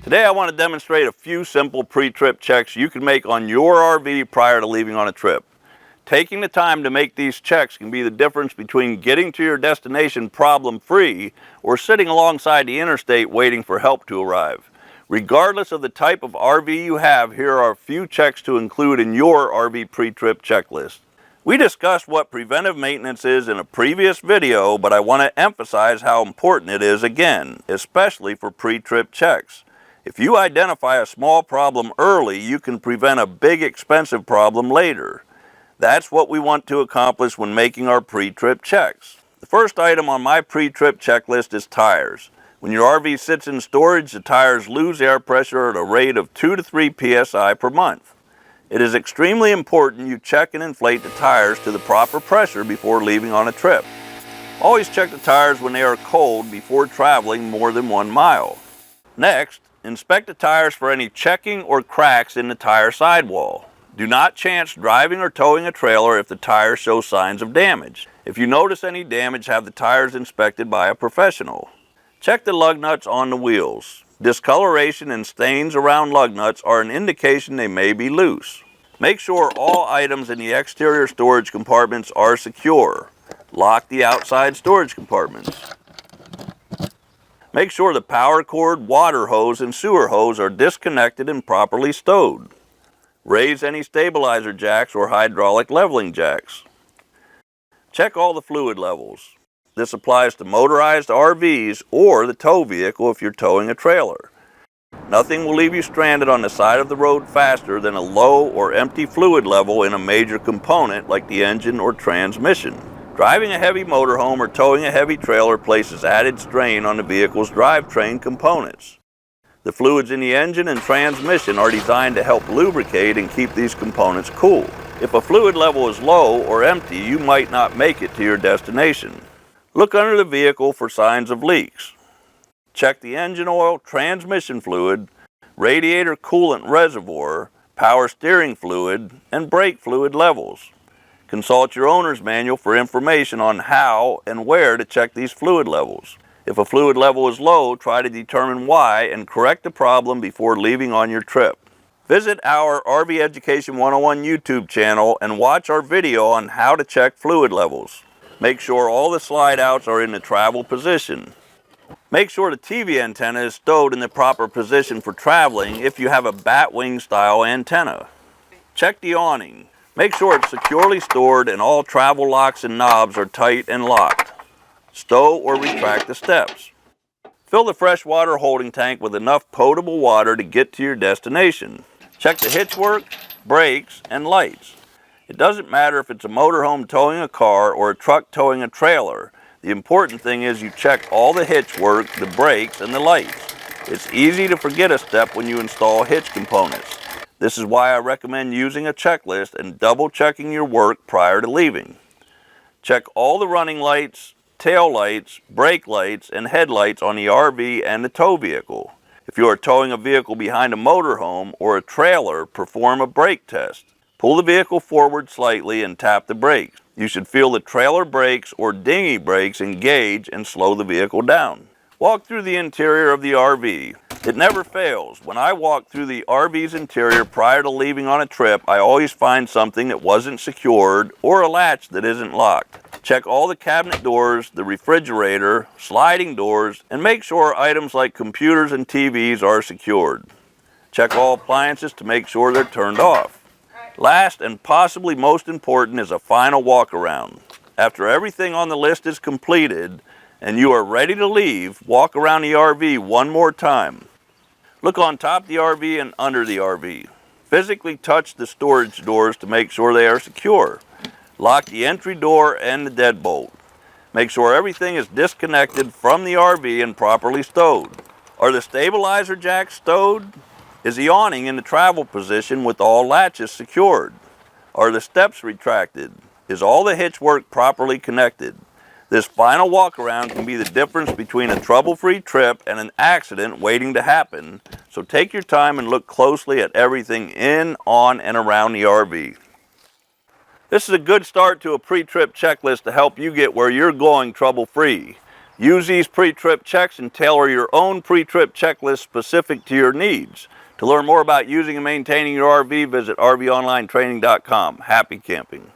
Today I want to demonstrate a few simple pre-trip checks you can make on your RV prior to leaving on a trip. Taking the time to make these checks can be the difference between getting to your destination problem-free or sitting alongside the interstate waiting for help to arrive. Regardless of the type of RV you have, here are a few checks to include in your RV pre-trip checklist. We discussed what preventive maintenance is in a previous video, but I want to emphasize how important it is again, especially for pre-trip checks. If you identify a small problem early, you can prevent a big expensive problem later. That's what we want to accomplish when making our pre-trip checks. The first item on my pre-trip checklist is tires. When your RV sits in storage, the tires lose air pressure at a rate of 2 to 3 psi per month. It is extremely important you check and inflate the tires to the proper pressure before leaving on a trip. Always check the tires when they are cold before traveling more than 1 mile. Next, inspect the tires for any checking or cracks in the tire sidewall. Do not chance driving or towing a trailer if the tires show signs of damage. If you notice any damage, have the tires inspected by a professional. Check the lug nuts on the wheels. Discoloration and stains around lug nuts are an indication they may be loose. Make sure all items in the exterior storage compartments are secure. Lock the outside storage compartments. Make sure the power cord, water hose, and sewer hose are disconnected and properly stowed. Raise any stabilizer jacks or hydraulic leveling jacks. Check all the fluid levels. This applies to motorized RVs or the tow vehicle if you're towing a trailer. Nothing will leave you stranded on the side of the road faster than a low or empty fluid level in a major component like the engine or transmission. Driving a heavy motorhome or towing a heavy trailer places added strain on the vehicle's drivetrain components. The fluids in the engine and transmission are designed to help lubricate and keep these components cool. If a fluid level is low or empty, you might not make it to your destination. Look under the vehicle for signs of leaks. Check the engine oil, transmission fluid, radiator coolant reservoir, power steering fluid, and brake fluid levels. Consult your owner's manual for information on how and where to check these fluid levels. If a fluid level is low, try to determine why and correct the problem before leaving on your trip. Visit our RV Education 101 YouTube channel and watch our video on how to check fluid levels. Make sure all the slide outs are in the travel position. Make sure the TV antenna is stowed in the proper position for traveling if you have a bat wing style antenna. Check the awning. Make sure it's securely stored and all travel locks and knobs are tight and locked. Stow or retract the steps. Fill the freshwater holding tank with enough potable water to get to your destination. Check the hitch work, brakes, and lights. It doesn't matter if it's a motorhome towing a car or a truck towing a trailer. The important thing is you check all the hitch work, the brakes, and the lights. It's easy to forget a step when you install hitch components. This is why I recommend using a checklist and double checking your work prior to leaving. Check all the running lights, tail lights, brake lights, and headlights on the RV and the tow vehicle. If you are towing a vehicle behind a motorhome or a trailer, perform a brake test. Pull the vehicle forward slightly and tap the brakes. You should feel the trailer brakes or dinghy brakes engage and slow the vehicle down. Walk through the interior of the RV. It never fails. When I walk through the RV's interior prior to leaving on a trip, I always find something that wasn't secured or a latch that isn't locked. Check all the cabinet doors, the refrigerator, sliding doors, and make sure items like computers and TVs are secured. Check all appliances to make sure they're turned off. Last and possibly most important is a final walk-around. After everything on the list is completed and you are ready to leave, walk around the RV one more time. Look on top of the RV and under the RV. Physically touch the storage doors to make sure they are secure. Lock the entry door and the deadbolt. Make sure everything is disconnected from the RV and properly stowed. Are the stabilizer jacks stowed? Is the awning in the travel position with all latches secured? Are the steps retracted? Is all the hitch work properly connected? This final walk around can be the difference between a trouble-free trip and an accident waiting to happen, so take your time and look closely at everything in, on, and around the RV. This is a good start to a pre-trip checklist to help you get where you're going trouble-free. Use these pre-trip checks and tailor your own pre-trip checklist specific to your needs. To learn more about using and maintaining your RV, visit RVOnlineTraining.com. Happy camping.